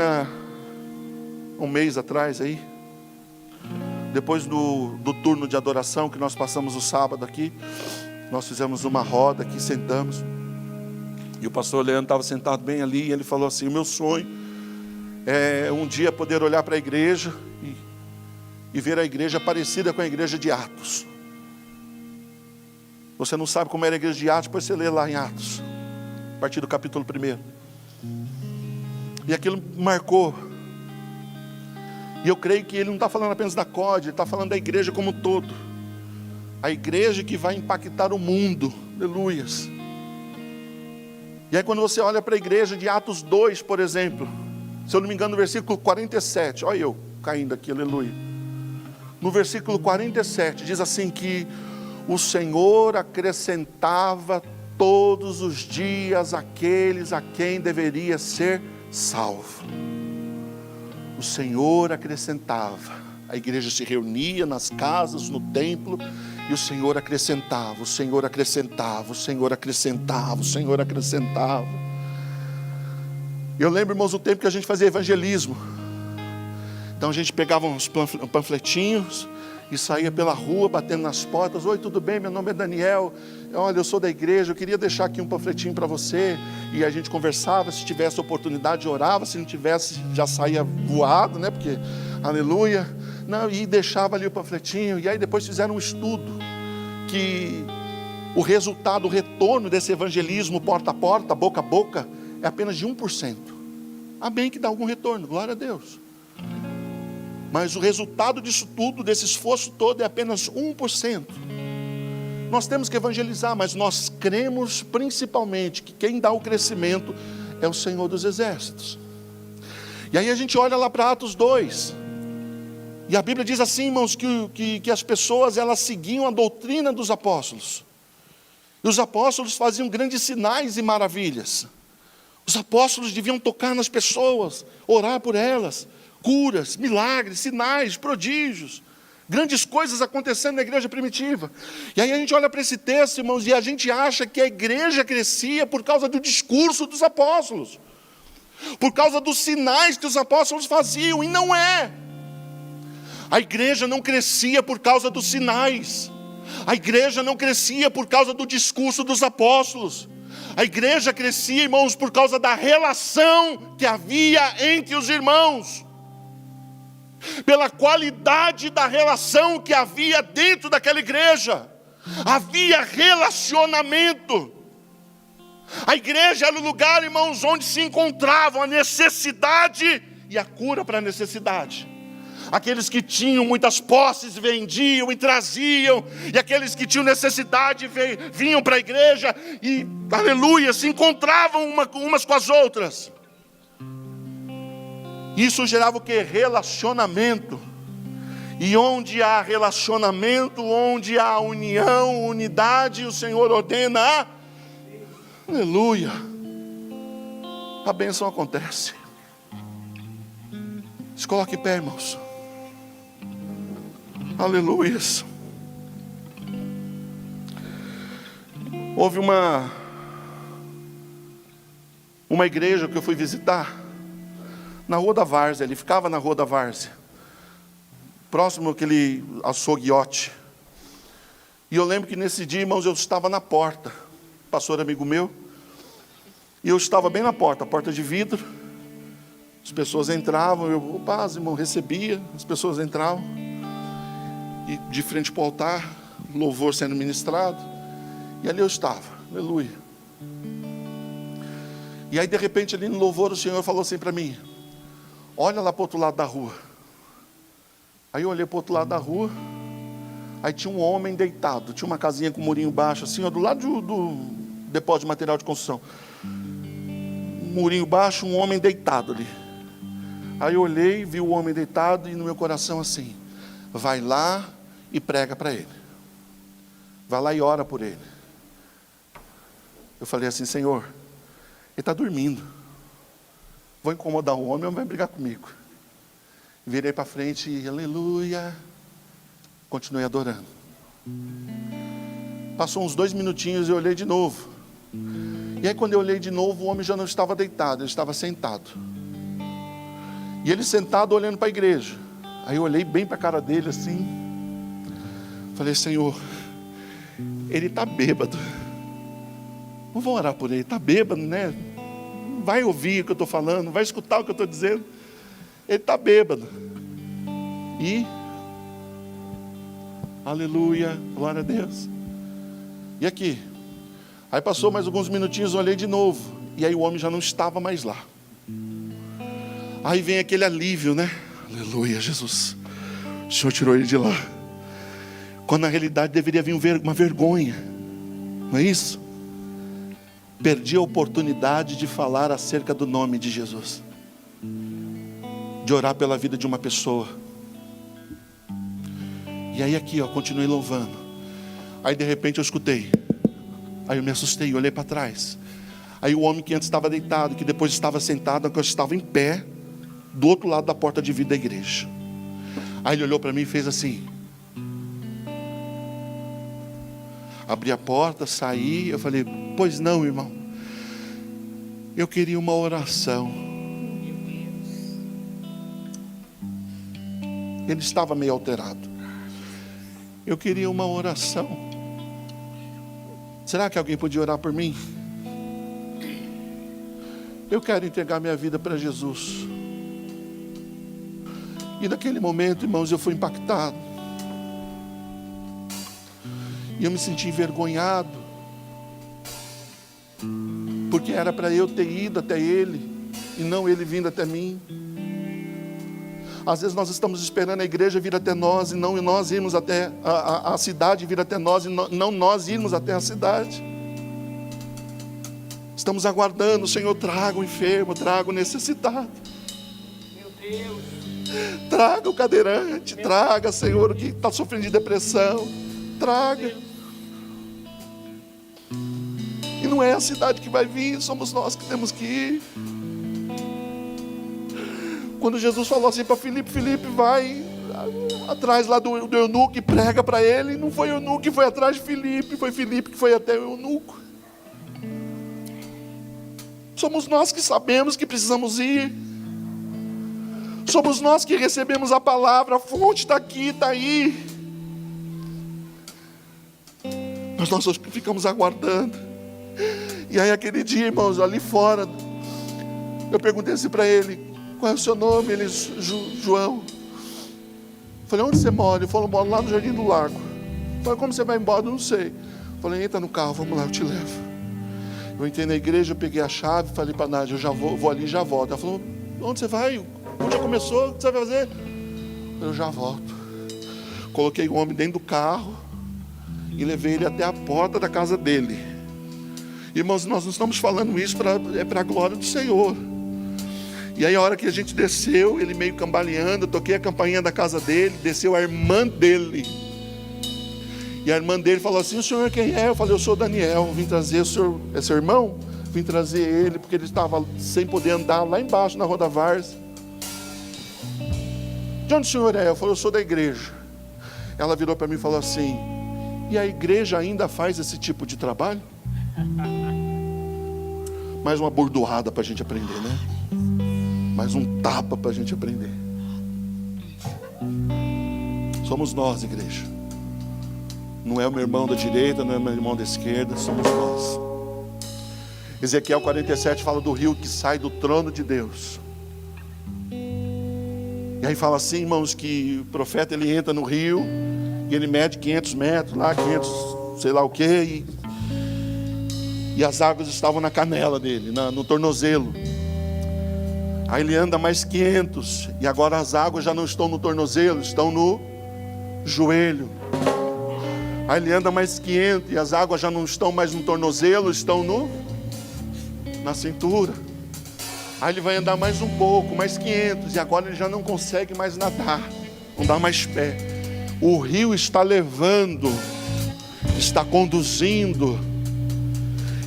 um mês atrás aí, depois do turno de adoração que nós passamos o sábado aqui, nós fizemos uma roda aqui, sentamos, e o pastor Leandro estava sentado bem ali, e ele falou assim: o meu sonho é um dia poder olhar para a igreja e ver a igreja parecida com a igreja de Atos. Você não sabe como era a igreja de Atos, depois você lê lá em Atos, a partir do capítulo 1. E aquilo marcou. E eu creio que ele não está falando apenas da COD, ele está falando da igreja como um todo. A igreja que vai impactar o mundo. Aleluias. E aí quando você olha para a igreja de Atos 2, por exemplo, se eu não me engano, no versículo 47, olha eu caindo aqui, aleluia. No versículo 47 diz assim que o Senhor acrescentava todos os dias aqueles a quem deveria ser salvo. O o Senhor acrescentava. A igreja se reunia nas casas, no templo, e o Senhor acrescentava, o Senhor acrescentava, o Senhor acrescentava, o Senhor acrescentava. Eu lembro, irmãos, o tempo que a gente fazia evangelismo. Então a gente pegava uns panfletinhos e saía pela rua, batendo nas portas. Oi, tudo bem? Meu nome é Daniel. Olha, eu sou da igreja, eu queria deixar aqui um panfletinho para você. E a gente conversava, se tivesse oportunidade, orava. Se não tivesse, já saía voado, né? Porque, aleluia. Não, e deixava ali o panfletinho. E aí depois fizeram um estudo que o resultado, o retorno desse evangelismo porta a porta, boca a boca, é apenas de 1%. Há bem que dá algum retorno, glória a Deus. Mas o resultado disso tudo, desse esforço todo, é apenas 1%. Nós temos que evangelizar, mas nós cremos principalmente que quem dá o crescimento é o Senhor dos Exércitos. E aí a gente olha lá para Atos 2. E a Bíblia diz assim, irmãos, que as pessoas, elas seguiam a doutrina dos apóstolos. E os apóstolos faziam grandes sinais e maravilhas. Os apóstolos deviam tocar nas pessoas, orar por elas. Curas, milagres, sinais, prodígios. Grandes coisas acontecendo na igreja primitiva. E aí a gente olha para esse texto, irmãos, e a gente acha que a igreja crescia por causa do discurso dos apóstolos. Por causa dos sinais que os apóstolos faziam, e não é. A igreja não crescia por causa dos sinais. A igreja não crescia por causa do discurso dos apóstolos. A igreja crescia, irmãos, por causa da relação que havia entre os irmãos. Pela qualidade da relação que havia dentro daquela igreja. Havia relacionamento. A igreja era o lugar, irmãos, onde se encontravam a necessidade e a cura para a necessidade. Aqueles que tinham muitas posses vendiam e traziam, e aqueles que tinham necessidade vinham para a igreja e, aleluia, se encontravam umas com as outras. Isso gerava o que? Relacionamento. E onde há relacionamento, onde há união, unidade, o Senhor ordena, aleluia, a bênção acontece. Se coloque em pé, irmãos. Aleluias. Houve uma igreja que eu fui visitar na Rua da Várzea. Ele ficava na Rua da Várzea, próximo àquele açouguiote. E eu lembro que nesse dia, irmãos, eu estava na porta, pastor amigo meu, e eu estava bem na porta, a porta de vidro. As pessoas entravam, eu, paz, irmão, recebia, as pessoas entravam, e de frente para o altar, louvor sendo ministrado, e ali eu estava, aleluia. E aí de repente ali no louvor o Senhor falou assim para mim: olha lá para o outro lado da rua. Aí eu olhei para o outro lado da rua, aí tinha um homem deitado, tinha uma casinha com um murinho baixo assim, ó, do lado do depósito de material de construção. Um murinho baixo, um homem deitado ali. Aí eu olhei, vi o homem deitado e no meu coração assim: vai lá e prega para ele. Vai lá e ora por ele. Eu falei assim: Senhor, ele está dormindo. Vou incomodar o homem, ele vai brigar comigo. Virei para frente e aleluia. Continuei adorando. Passou uns 2 minutinhos e eu olhei de novo. E aí quando eu olhei de novo, o homem já não estava deitado, ele estava sentado. E ele sentado olhando para a igreja. Aí eu olhei bem para a cara dele assim. Falei: Senhor, ele está bêbado. Não vou orar por ele, está bêbado, né? Vai ouvir o que eu estou falando, vai escutar o que eu estou dizendo. Ele está bêbado. E, aleluia, glória a Deus. E aqui? Aí passou mais alguns minutinhos, eu olhei de novo. E aí o homem já não estava mais lá. Aí vem aquele alívio, né? Aleluia, Jesus. O Senhor tirou ele de lá. Quando na realidade deveria vir uma vergonha. Não é isso? Perdi a oportunidade de falar acerca do nome de Jesus. De orar pela vida de uma pessoa. E aí aqui, ó, continuei louvando. Aí de repente eu escutei. Aí eu me assustei, olhei para trás. Aí o homem que antes estava deitado, que depois estava sentado, agora estava em pé. do outro lado da porta de vidro da igreja. Aí ele olhou para mim e fez assim. Abri a porta, saí, eu falei, pois não, irmão. Eu queria uma oração. Ele estava meio alterado. Eu queria uma oração. Será que alguém podia orar por mim? Eu quero entregar minha vida para Jesus. E naquele momento, irmãos, eu fui impactado. E eu me senti envergonhado. Porque era para eu ter ido até ele, e não ele vindo até mim. Às vezes nós estamos esperando a igreja vir até nós, e não nós irmos até a cidade vir até nós, e não nós irmos até a cidade. Estamos aguardando, Senhor, traga o enfermo, traga o necessitado. Meu Deus. Traga o cadeirante, traga, Senhor, o que está sofrendo de depressão. Traga. E não é a cidade que vai vir, somos nós que temos que ir. Quando Jesus falou assim para Filipe, Filipe, vai atrás lá do eunuco e prega para ele. Não foi o eunuco que foi atrás de Filipe, foi Filipe que foi até o eunuco. Somos nós que sabemos que precisamos ir. Somos nós que recebemos a palavra, a fonte está aqui, está aí. Mas nós ficamos aguardando. E aí aquele dia, irmãos, ali fora, eu perguntei assim para ele, qual é o seu nome? Ele, João. Falei, onde você mora? Ele falou, moro lá no Jardim do Lago. Falei, como você vai embora? Eu não sei. Falei, entra no carro, vamos lá, eu te levo. Eu entrei na igreja, eu peguei a chave, falei para a Nádia, eu já vou ali e já volto. Ela falou, onde você vai? Onde já começou? O que você vai fazer? Eu já volto. Coloquei o homem dentro do carro e levei ele até a porta da casa dele. Irmãos, nós não estamos falando isso para a glória do Senhor. E aí a hora que a gente desceu, ele meio cambaleando, eu toquei a campainha da casa dele, desceu a irmã dele. E a irmã dele falou assim, o senhor quem é? Eu falei, eu sou Daniel, vim trazer o senhor, é seu irmão? Vim trazer ele, porque ele estava sem poder andar lá embaixo na Rua da Várzea. De onde o senhor é? Eu falei, eu sou da igreja. Ela virou para mim e falou assim, e a igreja ainda faz esse tipo de trabalho? Mais uma bordoada para a gente aprender, né? Mais um tapa para a gente aprender. Somos nós, igreja. Não é o meu irmão da direita, não é o meu irmão da esquerda, somos nós. Ezequiel 47 fala do rio que sai do trono de Deus. E aí fala assim, irmãos, que o profeta ele entra no rio e ele mede 500 metros, lá 500, sei lá o que, e as águas estavam na canela dele, no tornozelo. Aí ele anda mais 500 e agora as águas já não estão no tornozelo, estão no joelho. Aí ele anda mais 500 e as águas já não estão mais no tornozelo, estão na cintura. Aí ele vai andar mais um pouco, mais 500 e agora ele já não consegue mais nadar, não dá mais pé. O rio está levando, está conduzindo.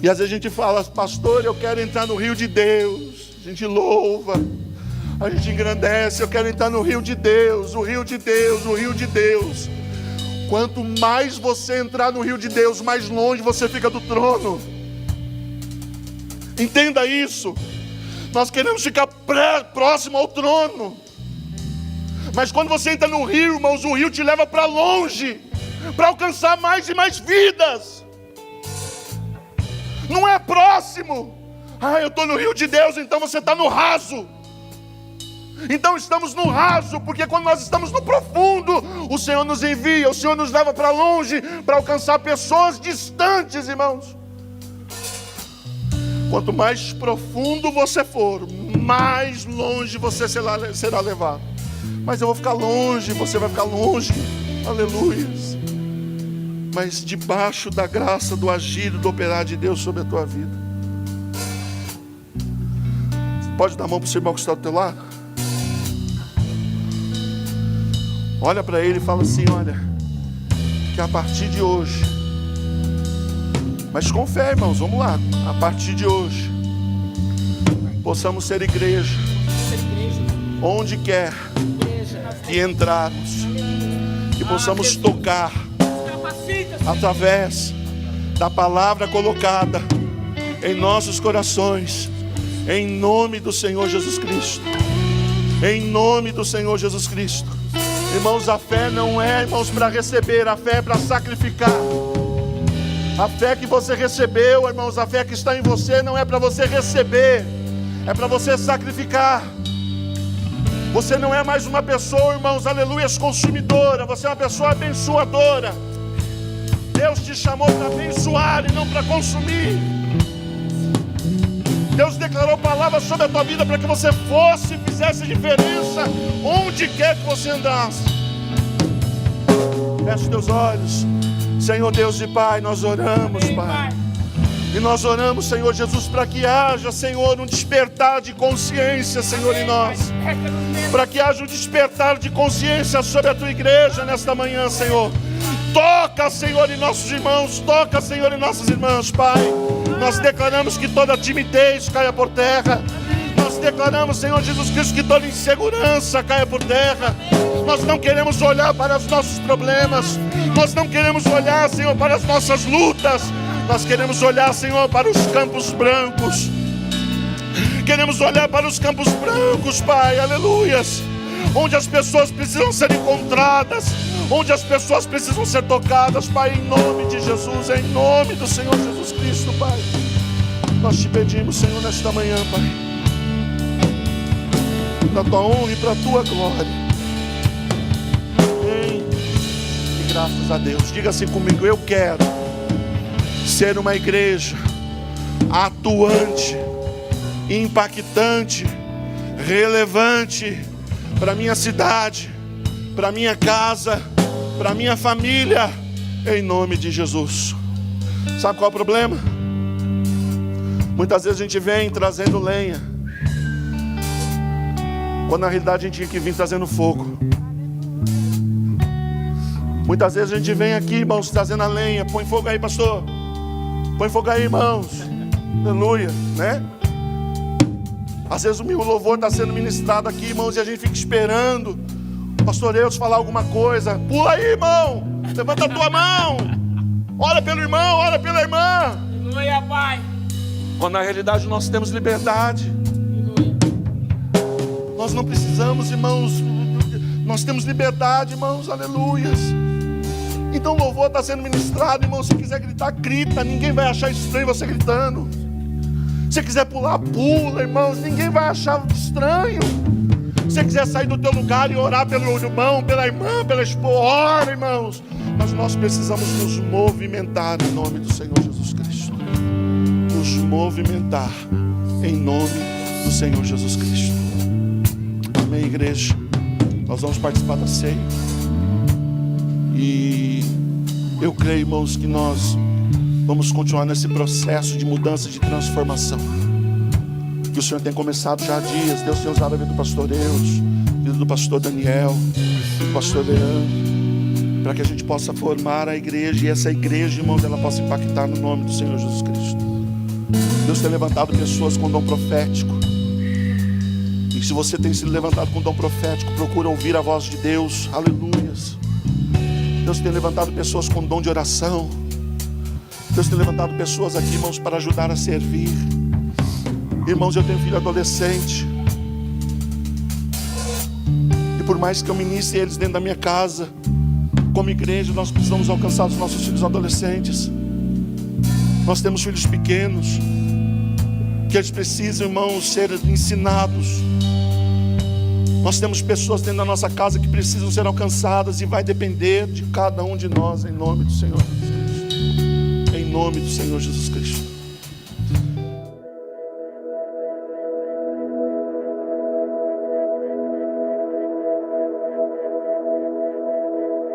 E às vezes a gente fala, pastor, eu quero entrar no rio de Deus. A gente louva, a gente engrandece, eu quero entrar no rio de Deus, o rio de Deus, o rio de Deus. Quanto mais você entrar no rio de Deus, mais longe você fica do trono. Entenda isso. Nós queremos ficar próximo ao trono. Mas quando você entra no rio, irmãos, o rio te leva para longe, para alcançar mais e mais vidas. Não é próximo. Eu estou no rio de Deus, então você está no raso. Então estamos no raso, porque quando nós estamos no profundo, o Senhor nos envia, o Senhor nos leva para longe, para alcançar pessoas distantes, irmãos. Quanto mais profundo você for, mais longe você será levado. Mas eu vou ficar longe, você vai ficar longe, aleluia. Mas debaixo da graça, do agir, do operar de Deus sobre a tua vida. Pode dar a mão para o seu irmão que está do teu lado? Olha para ele e fala assim, olha, que a partir de hoje, mas com fé, irmãos, vamos lá, a partir de hoje, possamos ser igreja onde quer que entrarmos, que possamos tocar através da palavra colocada em nossos corações, em nome do Senhor Jesus Cristo. Em nome do Senhor Jesus Cristo. Irmãos, a fé não é, irmãos, para receber, a fé é para sacrificar. A fé que você recebeu, irmãos, a fé que está em você não é para você receber, é para você sacrificar. Você não é mais uma pessoa, irmãos, aleluia, consumidora, você é uma pessoa abençoadora. Deus te chamou para abençoar e não para consumir. Deus declarou palavras sobre a tua vida para que você fosse e fizesse diferença onde quer que você andasse. Feche os teus olhos. Senhor Deus e Pai, nós oramos, Pai. E nós oramos, Senhor Jesus, para que haja, Senhor, um despertar de consciência, Senhor, em nós. Para que haja um despertar de consciência sobre a tua igreja nesta manhã, Senhor. Toca, Senhor, em nossos irmãos. Toca, Senhor, em nossas irmãs, Pai. Nós declaramos que toda timidez caia por terra. Nós declaramos, Senhor Jesus Cristo, que toda insegurança caia por terra. Nós não queremos olhar para os nossos problemas. Nós não queremos olhar, Senhor, para as nossas lutas. Nós queremos olhar, Senhor, para os campos brancos. Queremos olhar para os campos brancos, Pai, aleluias. Onde as pessoas precisam ser encontradas, onde as pessoas precisam ser tocadas, Pai, em nome de Jesus, em nome do Senhor Jesus Cristo, Pai. Nós te pedimos, Senhor, nesta manhã, Pai, para a tua honra e para a tua glória. Amém. E graças a Deus. Diga assim comigo: eu quero ser uma igreja atuante, impactante, relevante para minha cidade, para minha casa, para minha família, em nome de Jesus. Sabe qual é o problema? Muitas vezes a gente vem trazendo lenha, quando na realidade a gente tinha que vir trazendo fogo. Muitas vezes a gente vem aqui, irmãos, trazendo a lenha. Põe fogo aí, pastor. Põe fogo aí, irmãos. Aleluia, né? Às vezes o louvor está sendo ministrado aqui, irmãos, e a gente fica esperando o pastor Eus falar alguma coisa. Pula aí, irmão. Levanta a tua mão. Ora pelo irmão, ora pela irmã. Aleluia, Pai. Quando na realidade nós temos liberdade. Nós não precisamos, irmãos. Nós temos liberdade, irmãos. Aleluias. Então o louvor está sendo ministrado, irmão. Se quiser gritar, grita. Ninguém vai achar estranho você gritando. Se quiser pular, pula, irmãos. Ninguém vai achar estranho. Se quiser sair do teu lugar e orar pelo irmão, pela irmã, pela esposa, ora, irmãos. Mas nós precisamos nos movimentar em nome do Senhor Jesus Cristo. Nos movimentar em nome do Senhor Jesus Cristo. Amém, igreja. Nós vamos participar da ceia. E eu creio, irmãos, que nós vamos continuar nesse processo de mudança, de transformação que o Senhor tem começado já há dias. Deus tem usado a vida do pastor Eus, a vida do pastor Daniel, do pastor Leandro, para que a gente possa formar a igreja. E essa igreja, irmãos, ela possa impactar no nome do Senhor Jesus Cristo. Deus tem levantado pessoas com dom profético. E se você tem sido levantado com dom profético, procura ouvir a voz de Deus. Aleluias. Deus tem levantado pessoas com dom de oração. Deus tem levantado pessoas aqui, irmãos, para ajudar a servir. Irmãos, eu tenho filho adolescente. E por mais que eu ministre eles dentro da minha casa, como igreja, nós precisamos alcançar os nossos filhos adolescentes. Nós temos filhos pequenos, que eles precisam, irmãos, ser ensinados. Nós temos pessoas dentro da nossa casa que precisam ser alcançadas. E vai depender de cada um de nós, em nome do Senhor Jesus Cristo. Em nome do Senhor Jesus Cristo.